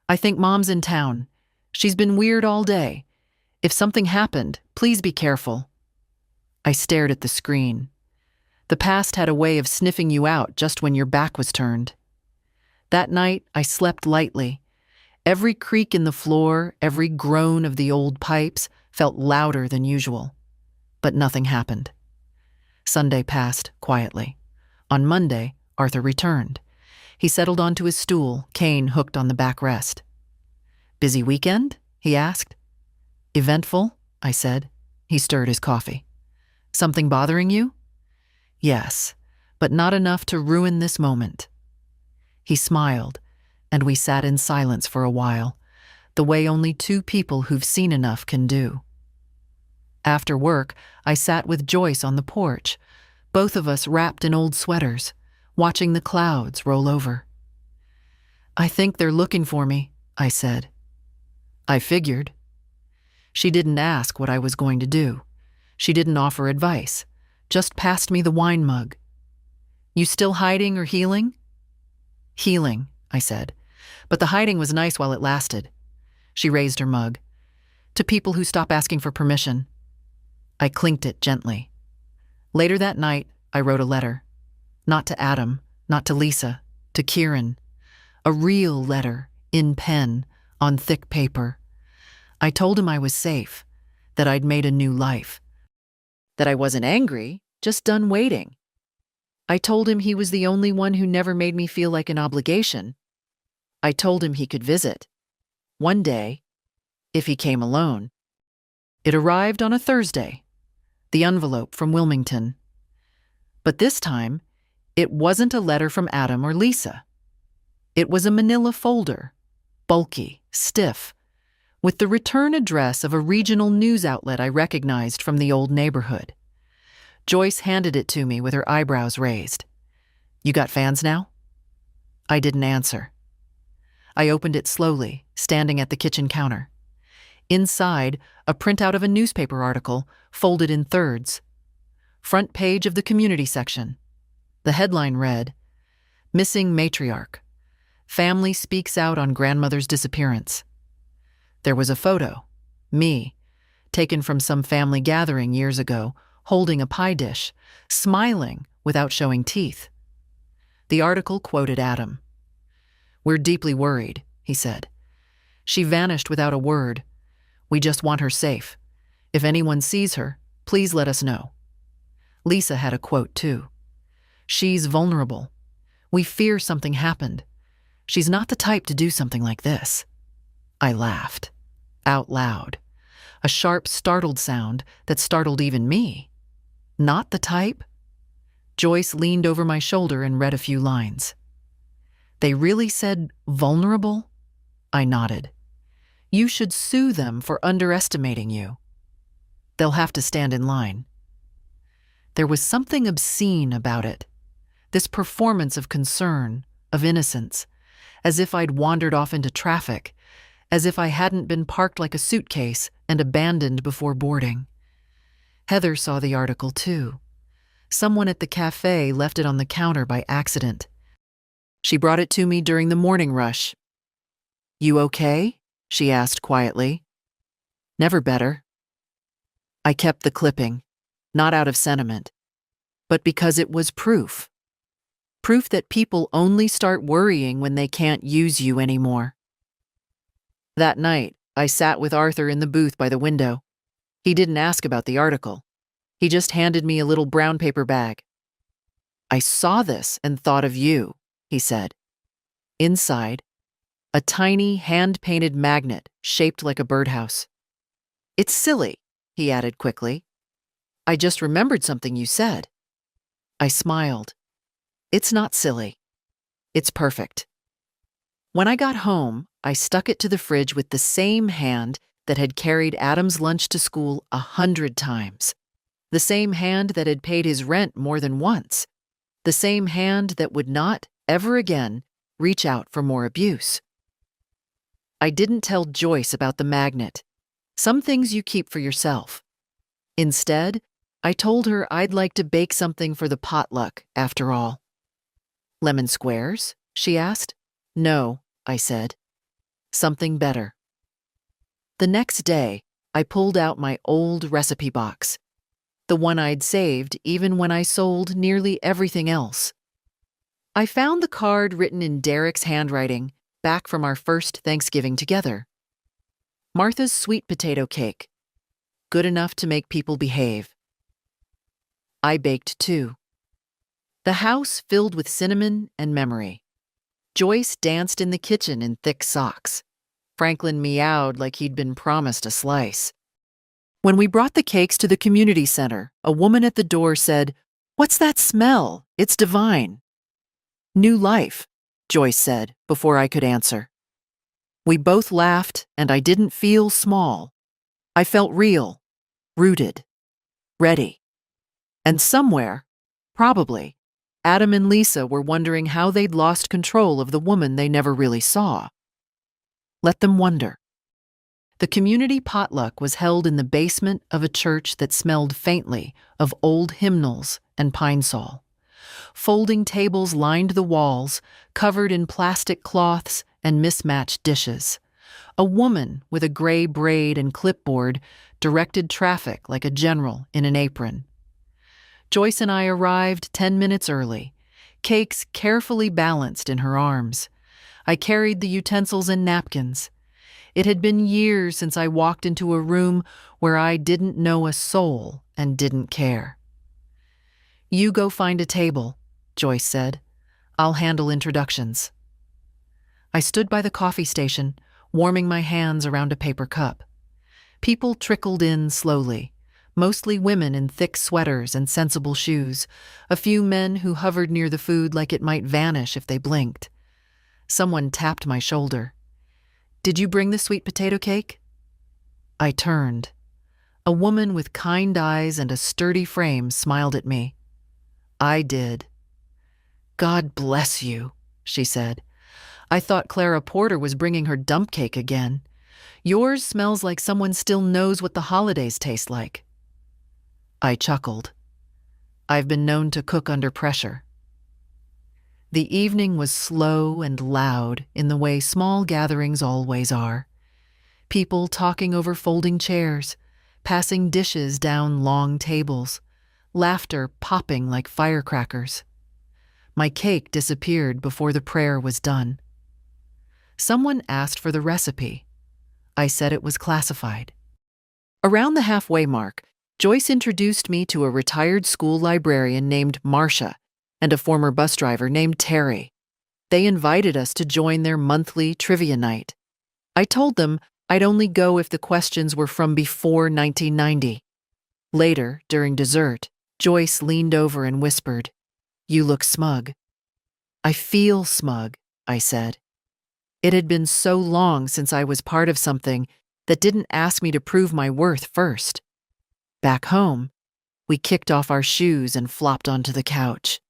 I think Mom's in town. She's been weird all day. If something happened, please be careful." I stared at the screen. The past had a way of sniffing you out just when your back was turned. That night, I slept lightly. Every creak in the floor, every groan of the old pipes felt louder than usual. But nothing happened. Sunday passed quietly. On Monday, Arthur returned. He settled onto his stool, cane hooked on the backrest. "Busy weekend?" he asked. "Eventful," I said. He stirred his coffee. "Something bothering you?" "Yes, but not enough to ruin this moment." He smiled, and we sat in silence for a while, the way only 2 people who've seen enough can do. After work, I sat with Joyce on the porch, both of us wrapped in old sweaters, watching the clouds roll over. "I think they're looking for me," I said. "I figured." She didn't ask what I was going to do. She didn't offer advice, just passed me the wine mug. You still hiding or healing? Healing, I said. But the hiding was nice while it lasted. She raised her mug. To people who stop asking for permission. I clinked it gently. Later that night, I wrote a letter. Not to Adam, not to Lisa, to Kieran. A real letter, in pen, on thick paper. I told him I was safe, that I'd made a new life. That I wasn't angry, just done waiting. I told him he was the only one who never made me feel like an obligation. I told him he could visit. One day, if he came alone. It arrived on a Thursday, the envelope from Wilmington. But this time, it wasn't a letter from Adam or Lisa. It was a manila folder, bulky, stiff, with the return address of a regional news outlet I recognized from the old neighborhood. Joyce handed it to me with her eyebrows raised. You got fans now? I didn't answer. I opened it slowly, standing at the kitchen counter. Inside, a printout of a newspaper article, folded in thirds. Front page of the community section. The headline read, Missing Matriarch. Family speaks out on grandmother's disappearance. There was a photo, me, taken from some family gathering years ago, holding a pie dish, smiling without showing teeth. The article quoted Adam. We're deeply worried, he said. She vanished without a word. We just want her safe. If anyone sees her, please let us know. Lisa had a quote too. She's vulnerable. We fear something happened. She's not the type to do something like this. I laughed. Out loud. A sharp, startled sound that startled even me. Not the type? Joyce leaned over my shoulder and read a few lines. They really said vulnerable? I nodded. You should sue them for underestimating you. They'll have to stand in line. There was something obscene about it. This performance of concern, of innocence, as if I'd wandered off into traffic, as if I hadn't been parked like a suitcase and abandoned before boarding. Heather saw the article too. Someone at the cafe left it on the counter by accident. She brought it to me during the morning rush. You okay? She asked quietly. Never better. I kept the clipping, not out of sentiment, but because it was proof. Proof that people only start worrying when they can't use you anymore. That night, I sat with Arthur in the booth by the window. He didn't ask about the article. He just handed me a little brown paper bag. I saw this and thought of you, he said. Inside, a tiny hand-painted magnet shaped like a birdhouse. It's silly, he added quickly. I just remembered something you said. I smiled. It's not silly. It's perfect. When I got home, I stuck it to the fridge with the same hand that had carried Adam's lunch to school 100 times. The same hand that had paid his rent more than once. The same hand that would not, ever again, reach out for more abuse. I didn't tell Joyce about the magnet. Some things you keep for yourself. Instead, I told her I'd like to bake something for the potluck, after all. Lemon squares? She asked. No, I said. Something better. The next day, I pulled out my old recipe box. The one I'd saved even when I sold nearly everything else. I found the card written in Derek's handwriting, back from our first Thanksgiving together. Martha's sweet potato cake. Good enough to make people behave. I baked too. The house filled with cinnamon and memory. Joyce danced in the kitchen in thick socks. Franklin meowed like he'd been promised a slice. When we brought the cakes to the community center, a woman at the door said, "What's that smell? It's divine." New life, Joyce said before I could answer. We both laughed, and I didn't feel small. I felt real, rooted, ready. And somewhere, probably, Adam and Lisa were wondering how they'd lost control of the woman they never really saw. Let them wonder. The community potluck was held in the basement of a church that smelled faintly of old hymnals and pine sol. Folding tables lined the walls, covered in plastic cloths and mismatched dishes. A woman with a gray braid and clipboard directed traffic like a general in an apron. Joyce and I arrived 10 minutes early, cakes carefully balanced in her arms. I carried the utensils and napkins. It had been years since I walked into a room where I didn't know a soul and didn't care. "You go find a table," Joyce said. "I'll handle introductions." I stood by the coffee station, warming my hands around a paper cup. People trickled in slowly, mostly women in thick sweaters and sensible shoes, a few men who hovered near the food like it might vanish if they blinked. Someone tapped my shoulder. "Did you bring the sweet potato cake?" I turned. A woman with kind eyes and a sturdy frame smiled at me. "I did." "God bless you," she said. "I thought Clara Porter was bringing her dump cake again. Yours smells like someone still knows what the holidays taste like." I chuckled. I've been known to cook under pressure. The evening was slow and loud in the way small gatherings always are. People talking over folding chairs, passing dishes down long tables, laughter popping like firecrackers. My cake disappeared before the prayer was done. Someone asked for the recipe. I said it was classified. Around the halfway mark, Joyce introduced me to a retired school librarian named Marcia and a former bus driver named Terry. They invited us to join their monthly trivia night. I told them I'd only go if the questions were from before 1990. Later, during dessert, Joyce leaned over and whispered, "You look smug." "I feel smug," I said. It had been so long since I was part of something that didn't ask me to prove my worth first. Back home, we kicked off our shoes and flopped onto the couch.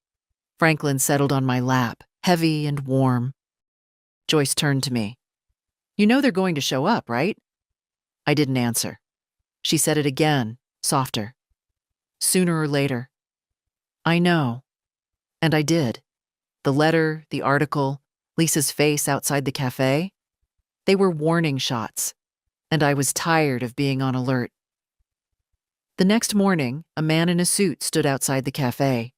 Franklin settled on my lap, heavy and warm. Joyce turned to me. "You know they're going to show up, right?" I didn't answer. She said it again, softer. "Sooner or later." "I know." And I did. The letter, the article, Lisa's face outside the cafe. They were warning shots, and I was tired of being on alert. The next morning, a man in a suit stood outside the cafe.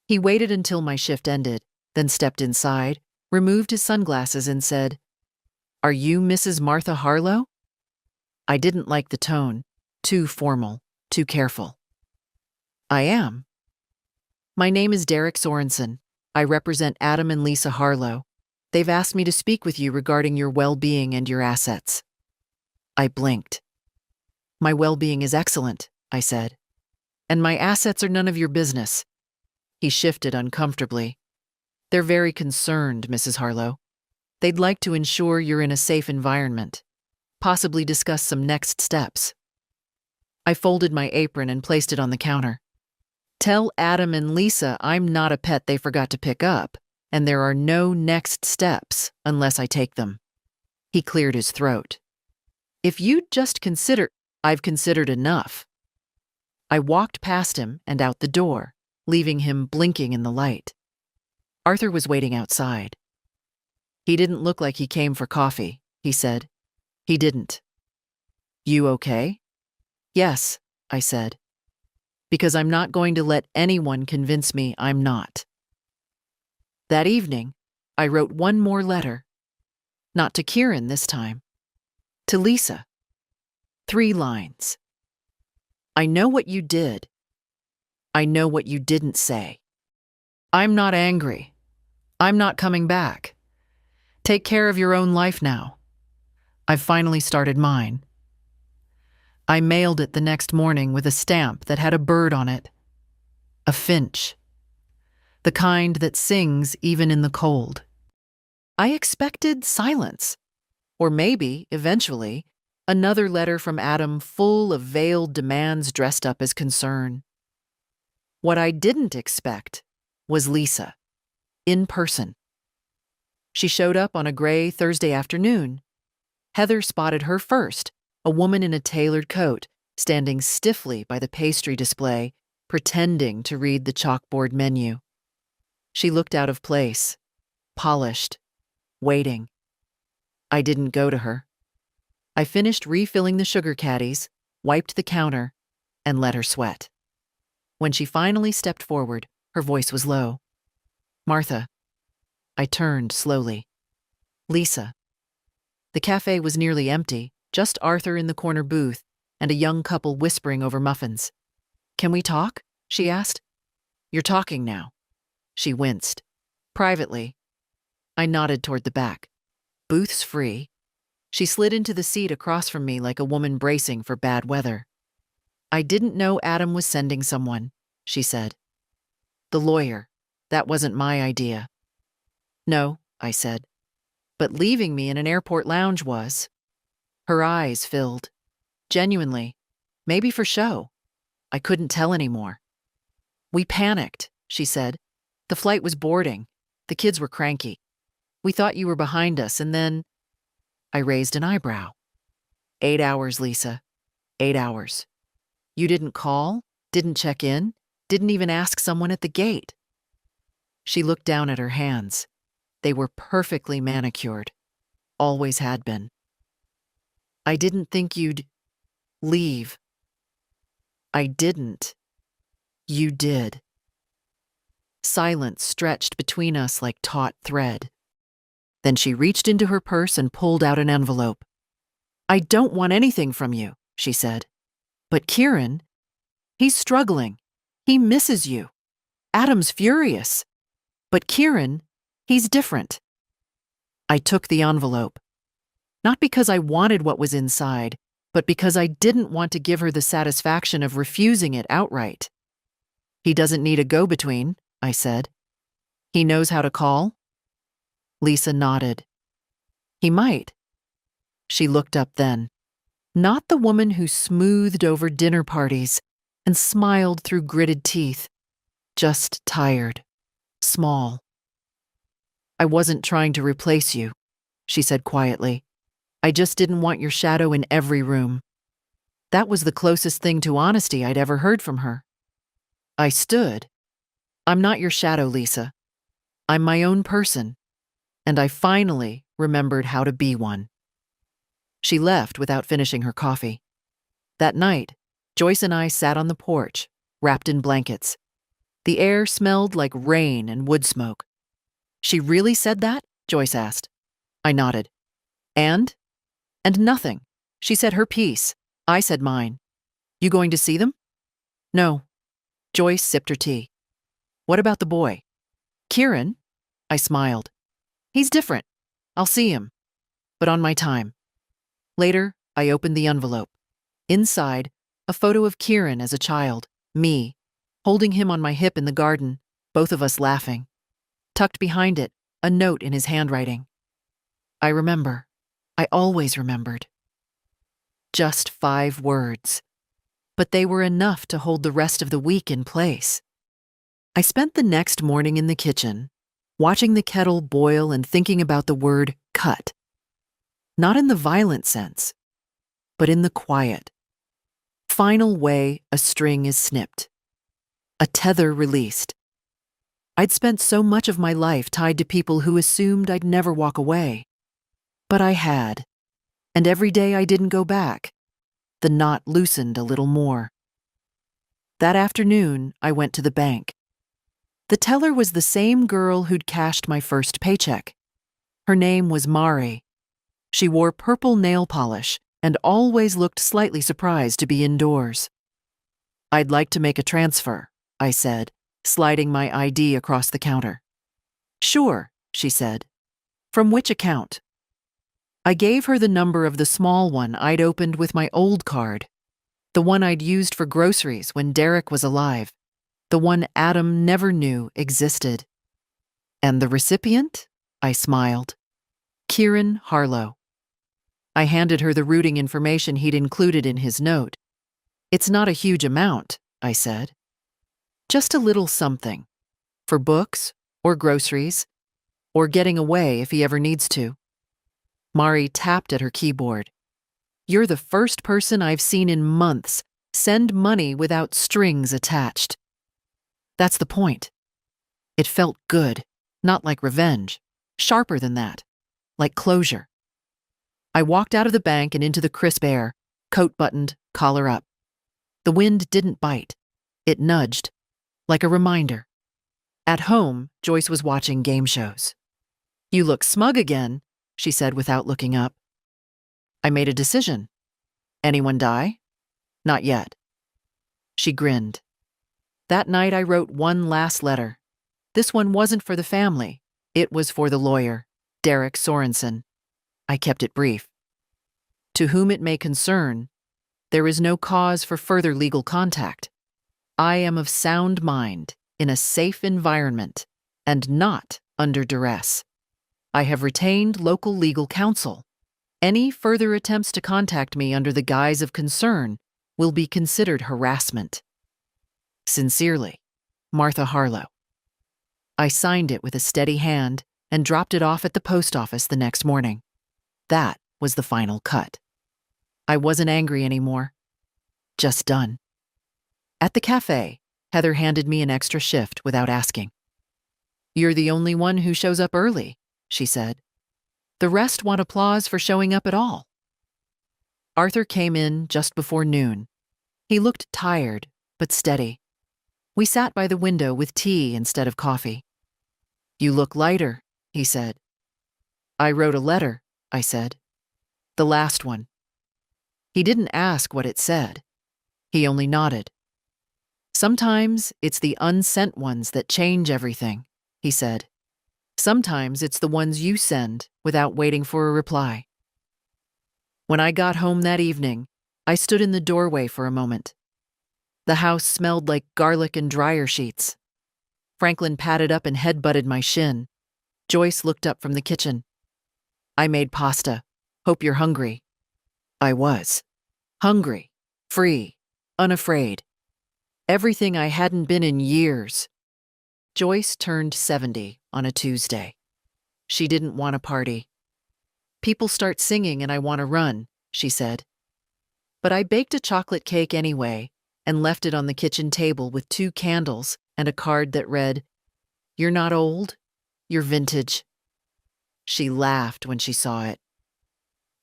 He waited until my shift ended, then stepped inside, removed his sunglasses and said, "Are you Mrs. Martha Harlow?" I didn't like the tone. Too formal, too careful. "I am." "My name is Derek Sorensen. I represent Adam and Lisa Harlow. They've asked me to speak with you regarding your well-being and your assets." I blinked. "My well-being is excellent," I said. "And my assets are none of your business." He shifted uncomfortably. "They're very concerned, Mrs. Harlow. They'd like to ensure you're in a safe environment, possibly discuss some next steps." I folded my apron and placed it on the counter. "Tell Adam and Lisa I'm not a pet they forgot to pick up, and there are no next steps unless I take them." He cleared his throat. "If you'd just consider—" "I've considered enough." I walked past him and out the door, leaving him blinking in the light. Arthur was waiting outside. "He didn't look like he came for coffee," he said. "He didn't." "You okay?" "Yes," I said. "Because I'm not going to let anyone convince me I'm not." That evening, I wrote one more letter. Not to Kieran this time. To Lisa. 3 lines. "I know what you did. I know what you didn't say. I'm not angry. I'm not coming back. Take care of your own life now. I've finally started mine." I mailed it the next morning with a stamp that had a bird on it. A finch. The kind that sings even in the cold. I expected silence. Or maybe, eventually, another letter from Adam full of veiled demands dressed up as concern. What I didn't expect was Lisa. In person. She showed up on a gray Thursday afternoon. Heather spotted her first, a woman in a tailored coat, standing stiffly by the pastry display, pretending to read the chalkboard menu. She looked out of place, polished, waiting. I didn't go to her. I finished refilling the sugar caddies, wiped the counter, and let her sweat. When she finally stepped forward, her voice was low. "Martha." I turned slowly. "Lisa." The cafe was nearly empty, just Arthur in the corner booth and a young couple whispering over muffins. "Can we talk?" she asked. "You're talking now." She winced. "Privately." I nodded toward the back. "Booth's free." She slid into the seat across from me like a woman bracing for bad weather. "I didn't know Adam was sending someone," she said. "The lawyer. That wasn't my idea." "No," I said. "But leaving me in an airport lounge was." Her eyes filled. Genuinely. Maybe for show. I couldn't tell anymore. "We panicked," she said. "The flight was boarding. The kids were cranky. We thought you were behind us, and then—" I raised an eyebrow. 8 hours, Lisa. 8 hours. You didn't call, didn't check in, didn't even ask someone at the gate." She looked down at her hands. They were perfectly manicured. Always had been. "I didn't think you'd leave." "I didn't. You did." Silence stretched between us like taut thread. Then she reached into her purse and pulled out an envelope. "I don't want anything from you," she said. "But Kieran, he's struggling. He misses you. Adam's furious. But Kieran, he's different." I took the envelope. Not because I wanted what was inside, but because I didn't want to give her the satisfaction of refusing it outright. "He doesn't need a go-between," I said. "He knows how to call?" Lisa nodded. "He might." She looked up then. Not the woman who smoothed over dinner parties and smiled through gritted teeth. Just tired. Small. "I wasn't trying to replace you," she said quietly. "I just didn't want your shadow in every room." That was the closest thing to honesty I'd ever heard from her. I stood. "I'm not your shadow, Lisa. I'm my own person. And I finally remembered how to be one." She left without finishing her coffee. That night, Joyce and I sat on the porch, wrapped in blankets. The air smelled like rain and wood smoke. "She really said that?" Joyce asked. I nodded. "And?" "And nothing. She said her piece. I said mine." "You going to see them?" "No." Joyce sipped her tea. "What about the boy?" "Kieran?" I smiled. "He's different. I'll see him. But on my time." Later, I opened the envelope. Inside, a photo of Kieran as a child, me, holding him on my hip in the garden, both of us laughing. Tucked behind it, a note in his handwriting. I remember. I always remembered. Just 5 words. But they were enough to hold the rest of the week in place. I spent the next morning in the kitchen, watching the kettle boil and thinking about the word cut. Not in the violent sense, but in the quiet. Final way a string is snipped. A tether released. I'd spent so much of my life tied to people who assumed I'd never walk away. But I had. And every day I didn't go back, the knot loosened a little more. That afternoon, I went to the bank. The teller was the same girl who'd cashed my first paycheck. Her name was Mari. She wore purple nail polish and always looked slightly surprised to be indoors. "I'd like to make a transfer," I said, sliding my ID across the counter. "Sure," she said. "From which account?" I gave her the number of the small one I'd opened with my old card, the one I'd used for groceries when Derek was alive, the one Adam never knew existed. "And the recipient?" I smiled. "Kieran Harlow." I handed her the routing information he'd included in his note. "It's not a huge amount," I said. "Just a little something. For books, or groceries, or getting away if he ever needs to." Mari tapped at her keyboard. You're the first person I've seen in months send money without strings attached. That's the point. It felt good, not like revenge, sharper than that, like closure. I walked out of the bank and into the crisp air, coat buttoned, collar up. The wind didn't bite. It nudged, like a reminder. At home, Joyce was watching game shows. "You look smug again," she said without looking up. I made a decision. "Anyone die?" "Not yet." She grinned. That night I wrote one last letter. This one wasn't for the family. It was for the lawyer, Derek Sorensen. I kept it brief. "To whom it may concern, there is no cause for further legal contact. I am of sound mind, in a safe environment, and not under duress. I have retained local legal counsel. Any further attempts to contact me under the guise of concern will be considered harassment. Sincerely, Martha Harlow." I signed it with a steady hand and dropped it off at the post office the next morning. That was the final cut. I wasn't angry anymore. Just done. At the cafe, Heather handed me an extra shift without asking. "You're the only one who shows up early," she said. "The rest want applause for showing up at all." Arthur came in just before noon. He looked tired, but steady. We sat by the window with tea instead of coffee. "You look lighter," he said. "I wrote a letter," I said. "The last one." He didn't ask what it said. He only nodded. "Sometimes it's the unsent ones that change everything," he said. "Sometimes it's the ones you send without waiting for a reply." When I got home that evening, I stood in the doorway for a moment. The house smelled like garlic and dryer sheets. Franklin patted up and headbutted my shin. Joyce looked up from the kitchen. "I made pasta. Hope you're hungry." I was. Hungry, free, unafraid. Everything I hadn't been in years. Joyce turned 70 on a Tuesday. She didn't want a party. "People start singing and I want to run," she said. But I baked a chocolate cake anyway and left it on the kitchen table with 2 candles and a card that read, "You're not old, you're vintage." She laughed when she saw it.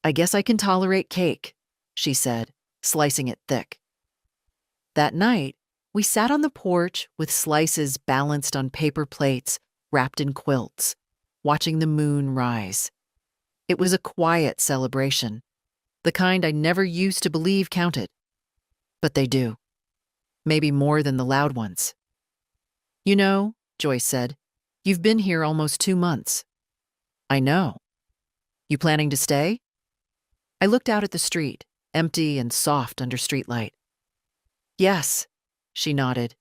"I guess I can tolerate cake," she said, slicing it thick. That night, we sat on the porch with slices balanced on paper plates wrapped in quilts, watching the moon rise. It was a quiet celebration, the kind I never used to believe counted. But they do. Maybe more than the loud ones. "You know," Joyce said, "you've been here almost 2 months." "I know. You planning to stay?" I looked out at the street, empty and soft under streetlight. "Yes," she nodded.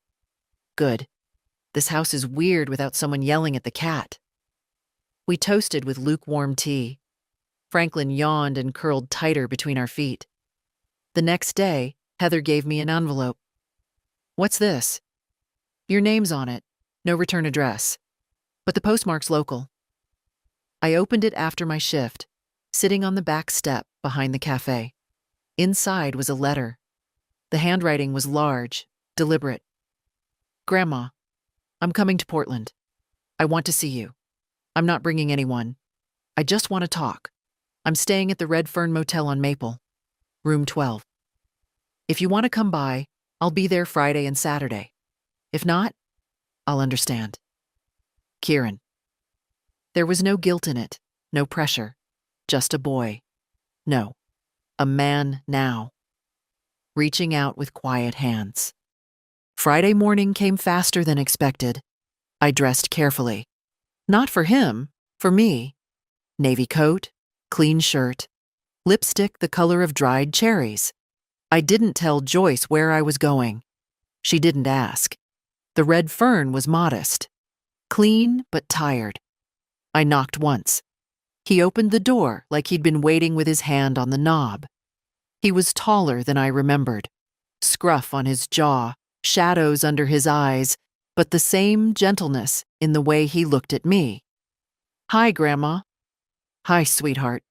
"Good. This house is weird without someone yelling at the cat." We toasted with lukewarm tea. Franklin yawned and curled tighter between our feet. The next day, Heather gave me an envelope. "What's this?" "Your name's on it. No return address. But the postmark's local." I opened it after my shift, sitting on the back step behind the cafe. Inside was a letter. The handwriting was large, deliberate. "Grandma, I'm coming to Portland. I want to see you. I'm not bringing anyone. I just want to talk. I'm staying at the Red Fern Motel on Maple, room 12. If you want to come by, I'll be there Friday and Saturday. If not, I'll understand. Kieran." There was no guilt in it, no pressure, just a boy. No, a man now. Reaching out with quiet hands. Friday morning came faster than expected. I dressed carefully. Not for him, for me. Navy coat, clean shirt, lipstick the color of dried cherries. I didn't tell Joyce where I was going. She didn't ask. The Red Fern was modest. Clean but tired. I knocked once. He opened the door like he'd been waiting with his hand on the knob. He was taller than I remembered. Scruff on his jaw, shadows under his eyes, but the same gentleness in the way he looked at me. "Hi, Grandma." "Hi, sweetheart."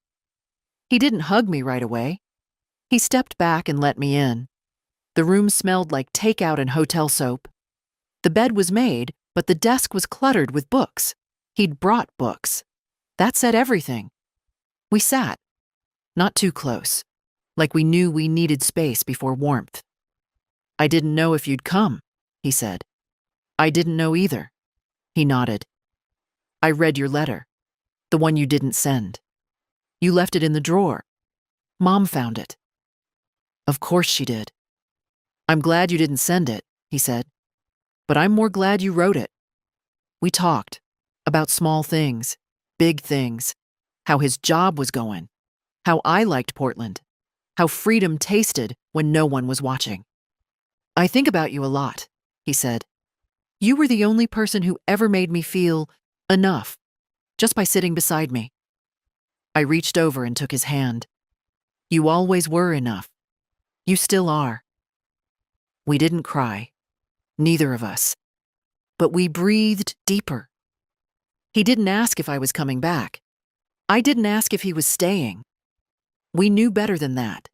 He didn't hug me right away. He stepped back and let me in. The room smelled like takeout and hotel soap. The bed was made, but the desk was cluttered with books. He'd brought books. That said everything. We sat, not too close, like we knew we needed space before warmth. "I didn't know if you'd come," he said. "I didn't know either." He nodded. "I read your letter, the one you didn't send. You left it in the drawer. Mom found it." "Of course she did." "I'm glad you didn't send it," he said. "But I'm more glad you wrote it." We talked about small things, big things, how his job was going, how I liked Portland, how freedom tasted when no one was watching. "I think about you a lot," he said. "You were the only person who ever made me feel enough, just by sitting beside me." I reached over and took his hand. "You always were enough. You still are." We didn't cry, neither of us, but we breathed deeper. He didn't ask if I was coming back. I didn't ask if he was staying. We knew better than that.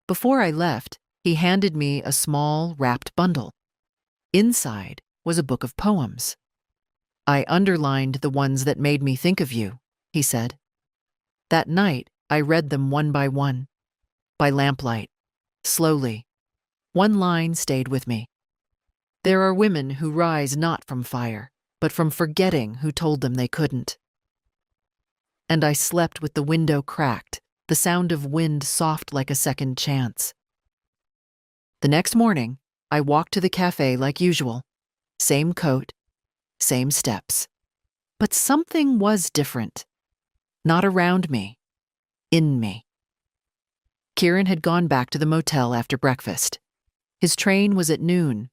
Before I left, he handed me a small, wrapped bundle. Inside was a book of poems. "I underlined the ones that made me think of you," he said. That night, I read them one by lamplight, slowly. One line stayed with me. "There are women who rise not from fire, but from forgetting who told them they couldn't." And I slept with the window cracked, the sound of wind soft like a second chance. The next morning, I walked to the cafe like usual. Same coat, same steps. But something was different. Not around me, in me. Kieran had gone back to the motel after breakfast. His train was at noon.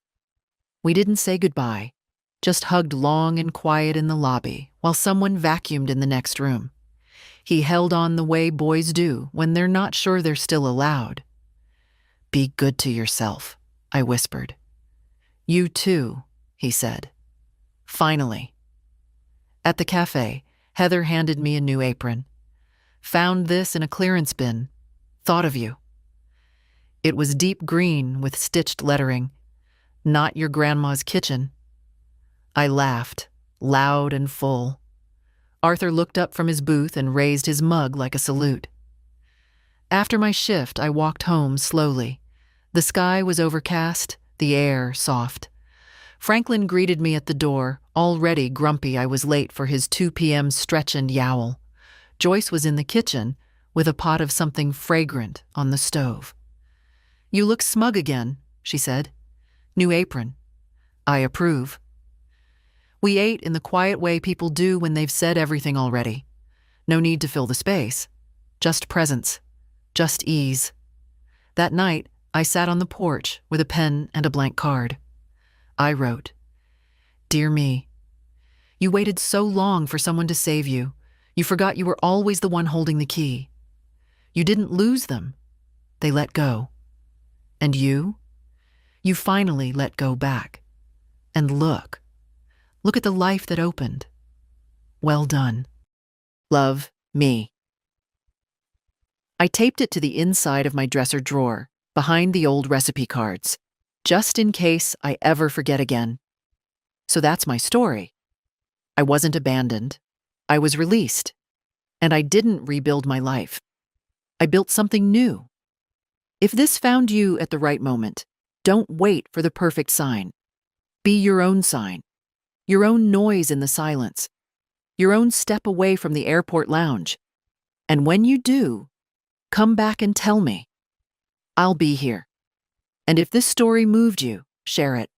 We didn't say goodbye, just hugged long and quiet in the lobby while someone vacuumed in the next room. He held on the way boys do when they're not sure they're still allowed. "Be good to yourself," I whispered. "You too," he said. Finally. At the cafe, Heather handed me a new apron. "Found this in a clearance bin. Thought of you." It was deep green with stitched lettering. "Not your grandma's kitchen." I laughed, loud and full. Arthur looked up from his booth and raised his mug like a salute. After my shift, I walked home slowly. The sky was overcast, the air soft. Franklin greeted me at the door, already grumpy I was late for his 2 p.m. stretch and yowl. Joyce was in the kitchen, with a pot of something fragrant on the stove. "You look smug again," she said. "New apron." "I approve." We ate in the quiet way people do when they've said everything already. No need to fill the space. Just presence. Just ease. That night, I sat on the porch with a pen and a blank card. I wrote, "Dear me, you waited so long for someone to save you. You forgot you were always the one holding the key. You didn't lose them. They let go. And you? You finally let go back. And look at the life that opened. Well done. Love, me." I taped it to the inside of my dresser drawer, behind the old recipe cards, just in case I ever forget again. So that's my story. I wasn't abandoned. I was released. And I didn't rebuild my life. I built something new. If this found you at the right moment, don't wait for the perfect sign. Be your own sign. Your own noise in the silence. Your own step away from the airport lounge. And when you do, come back and tell me. I'll be here. And if this story moved you, share it.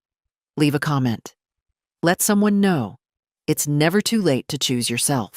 Leave a comment. Let someone know it's never too late to choose yourself.